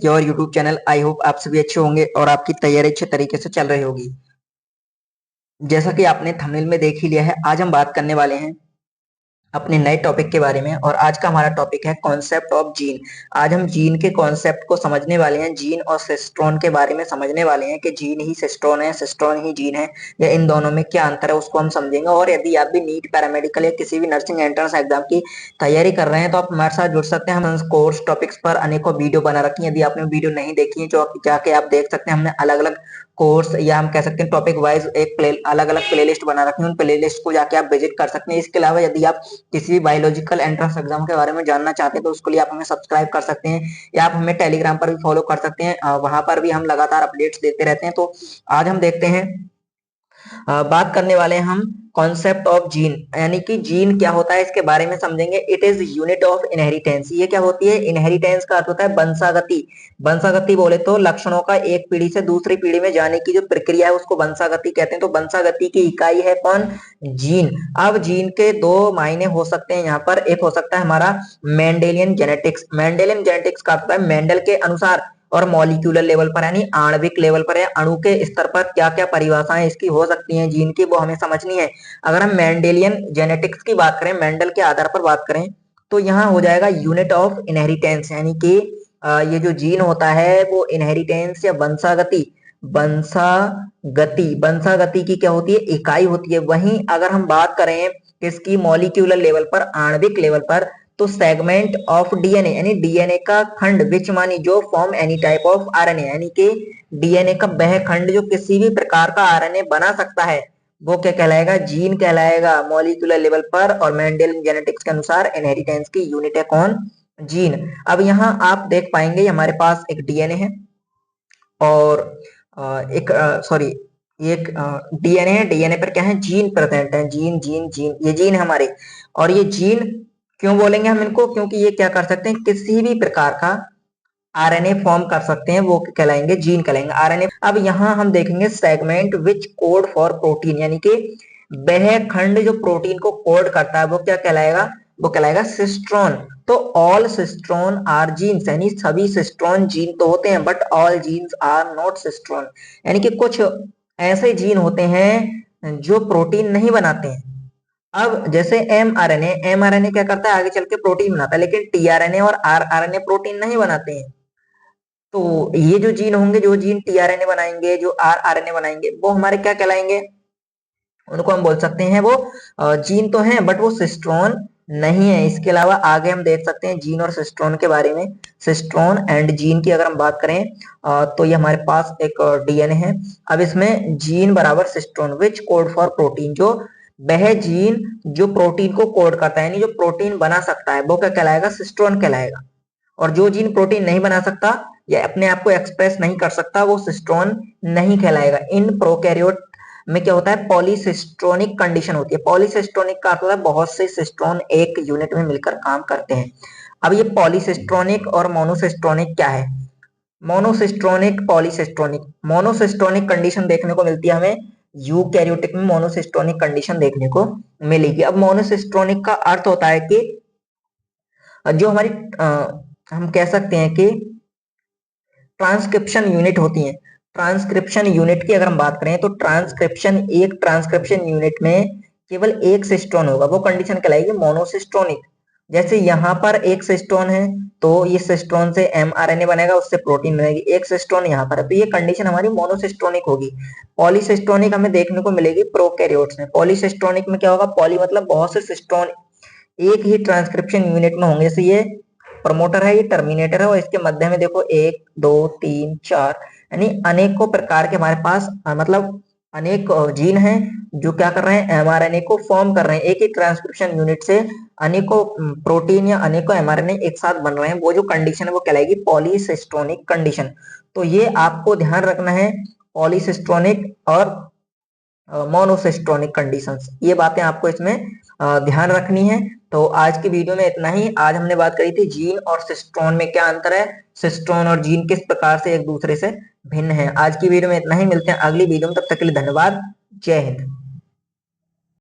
Your YouTube channel. I hope आप सभी अच्छे होंगे और आपकी तैयारी अच्छे तरीके से चल रही होगी। जैसा कि आपने थंबनेल में देख ही लिया है, आज हम बात करने वाले हैं अपने नए टॉपिक के बारे में। और आज का हमारा टॉपिक है कॉन्सेप्ट ऑफ जीन। आज हम जीन के कॉन्सेप्ट को समझने वाले हैं, जीन और सिस्ट्रॉन के बारे में समझने वाले हैं कि जीन ही सिस्ट्रॉन है, सिस्ट्रॉन ही जीन है, या इन दोनों में क्या अंतर है उसको हम समझेंगे। और यदि आप भी नीट, पैरामेडिकल या किसी भी नर्सिंग एंट्रेंस एग्जाम की तैयारी कर रहे हैं तो आप हमारे साथ जुड़ सकते हैं। हम कोर्स टॉपिक्स पर अनेकों वीडियो बना रखी है, यदि आपने वीडियो नहीं देखी है जो जाके आप देख सकते हैं। हमने अलग अलग कोर्स या हम कह सकते हैं टॉपिक वाइज एक अलग अलग प्लेलिस्ट बना रखी है, उन प्लेलिस्ट को जाके आप विजिट कर सकते हैं। इसके अलावा यदि आप किसी भी बायोलॉजिकल एंट्रेंस एग्जाम के बारे में जानना चाहते हैं तो उसके लिए आप हमें सब्सक्राइब कर सकते हैं, या आप हमें टेलीग्राम पर भी फॉलो कर सकते हैं। वहां पर भी हम लगातार अपडेट्स देते रहते हैं। तो आज हम देखते हैं, बात करने वाले हैं हम कॉन्सेप्ट ऑफ जीन, यानी कि जीन क्या होता है इसके बारे में समझेंगे। It is unit of inheritance. ये क्या होती है? इनहेरिटेंस का अर्थ होता है वंशागति। वंशागति बोले तो लक्षणों का एक पीढ़ी से दूसरी पीढ़ी में जाने की जो प्रक्रिया है उसको वंशागति कहते हैं। तो वंशागति की इकाई है कौन? जीन। अब जीन के दो मायने हो सकते हैं यहाँ पर। एक हो सकता है हमारा मेंडेलियन जेनेटिक्स। मेंडेलियन जेनेटिक्स का अर्थ है मेंडल के अनुसार, और मॉलिक्यूलर लेवल पर यानी आणविक लेवल पर या अणु के स्तर पर क्या क्या परिभाषाएं इसकी हो सकती हैं जीन की, वो हमें समझनी है। अगर हम मेंडेलियन जेनेटिक्स की बात करें, मेंडल के आधार पर बात करें, तो यहाँ हो जाएगा यूनिट ऑफ इनहेरिटेंस, यानी कि ये जो जीन होता है वो इनहेरिटेंस या वंशागति वंशागति की क्या होती है? इकाई होती है। वहीं अगर हम बात करें किसकी? मॉलिक्यूलर लेवल पर, आणविक लेवल पर, तो सेगमेंट ऑफ डीएनए यानी डीएनए का खंड, विच मानी जो form any type of RNA, यानी कि डीएनए का वह खंड जो किसी भी प्रकार का आरएनए बना सकता है, वो क्या कहलाएगा? जीन कहलाएगा मॉलिक्यूलर लेवल पर। और मेंडल जेनेटिक्स के अनुसार इनहेरिटेंस की यूनिट है कौन? जीन। अब यहाँ आप देख पाएंगे हमारे पास एक डीएनए है और एक एक डीएनए है। डीएनए पर क्या है? जीन प्रेजेंट है। जीन जीन जीन, ये जीन है हमारे। और ये जीन क्यों बोलेंगे हम इनको? क्योंकि ये क्या कर सकते हैं? किसी भी प्रकार का आरएनए फॉर्म कर सकते हैं, वो कहलाएंगे जीन कहलाएंगे, आरएनए। अब यहाँ हम देखेंगे segment which code for protein, यानी कि वह खंड जो प्रोटीन को कोड करता है वो क्या कहलाएगा? वो कहलाएगा सिस्ट्रॉन। तो ऑल सिस्ट्रॉन आर जीन्स, यानी सभी सिस्ट्रॉन जीन तो होते हैं, but all genes are not cistron, यानी कि कुछ ऐसे जीन होते हैं जो प्रोटीन नहीं बनाते हैं। अब जैसे एमआरएनए क्या करता है? आगे चल के प्रोटीन बनाता है, लेकिन टीआरएनए और आरआरएनए प्रोटीन नहीं बनाते हैं। तो ये जो जीन होंगे, जो जीन टीआरएनए बनाएंगे, जो आरआरएनए बनाएंगे, वो हमारे क्या कहलाएंगे? उनको हम बोल सकते हैं वो जीन तो हैं बट वो सिस्ट्रॉन नहीं है। इसके अलावा आगे हम देख सकते हैं जीन और सिस्ट्रॉन के बारे में। सिस्ट्रॉन एंड जीन की अगर हम बात करें तो ये हमारे पास एक डीएनए है। अब इसमें जीन बराबर cistron which code for protein, जो वह जीन जो प्रोटीन को कोड करता है, यानी जो प्रोटीन बना सकता है, वो क्या कहलाएगा? सिस्ट्रॉन कहलाएगा। और जो जीन प्रोटीन नहीं बना सकता या अपने आप को एक्सप्रेस नहीं कर सकता, वो सिस्ट्रॉन नहीं कहलाएगा। इन प्रोकैरियोट में क्या होता है? पॉलीसिस्ट्रोनिक कंडीशन होती है। पॉलीसिस्ट्रोनिक का अर्थ होता है बहुत से सिस्ट्रॉन एक यूनिट में मिलकर काम करते हैं। अब ये पॉलीसिस्ट्रोनिक और मोनोसिस्ट्रोनिक क्या है? मोनोसिस्ट्रोनिक, पॉलीसिस्ट्रोनिक। मोनोसिस्ट्रोनिक कंडीशन देखने को मिलती है हमें यूकैरियोटिक में, मोनोसिस्ट्रोनिक कंडीशन देखने को मिलेगी। अब मोनोसिस्ट्रोनिक का अर्थ होता है कि जो हमारी हम कह सकते हैं कि ट्रांसक्रिप्शन यूनिट होती है। ट्रांसक्रिप्शन यूनिट की अगर हम बात करें तो एक ट्रांसक्रिप्शन यूनिट में केवल एक सिस्टोन होगा, वो कंडीशन कहलाएगी मोनोसिस्टोनिक। जैसे यहाँ पर एक सिस्टोन है तो ये सिस्टोन से एमआरएनए बनेगा, उससे प्रोटीन बनेगी। एक सिस्टोन यहाँ पर है तो ये कंडीशन हमारी मोनोसिस्टोनिक होगी। पॉलीसिस्टोनिक हमें देखने को मिलेगी प्रोकैरियोट्स में। पॉलीसिस्टोनिक में क्या होगा? पॉली मतलब बहुत से सिस्टोन एक ही ट्रांसक्रिप्शन यूनिट में होंगे। जैसे ये प्रमोटर है, ये टर्मिनेटर है, और इसके मध्य में देखो 1 2 3 4, यानी अनेकों प्रकार के हमारे पास मतलब अनेक जीन हैं जो क्या कर रहे हैं? एमआरएनए को फॉर्म कर रहे हैं। एक ही ट्रांसक्रिप्शन यूनिट से अनेकों प्रोटीन या अनेकों एमआरएनए एक साथ बन रहे हैं, वो जो कंडीशन है वो कहलाएगी पॉलीसिस्टोनिक कंडीशन। तो ये आपको ध्यान रखना है, पॉलीसिस्टोनिक और मोनोसिस्टोनिक कंडीशंस, ये बातें आपको इसमें ध्यान रखनी है। तो आज की वीडियो में इतना ही। आज हमने बात करी थी जीन और सिस्ट्रॉन में क्या अंतर है, सिस्ट्रॉन और जीन किस प्रकार से एक दूसरे से भिन्न है। आज की वीडियो में इतना ही, मिलते हैं अगली वीडियो में, तब तक के लिए धन्यवाद। जय हिंद।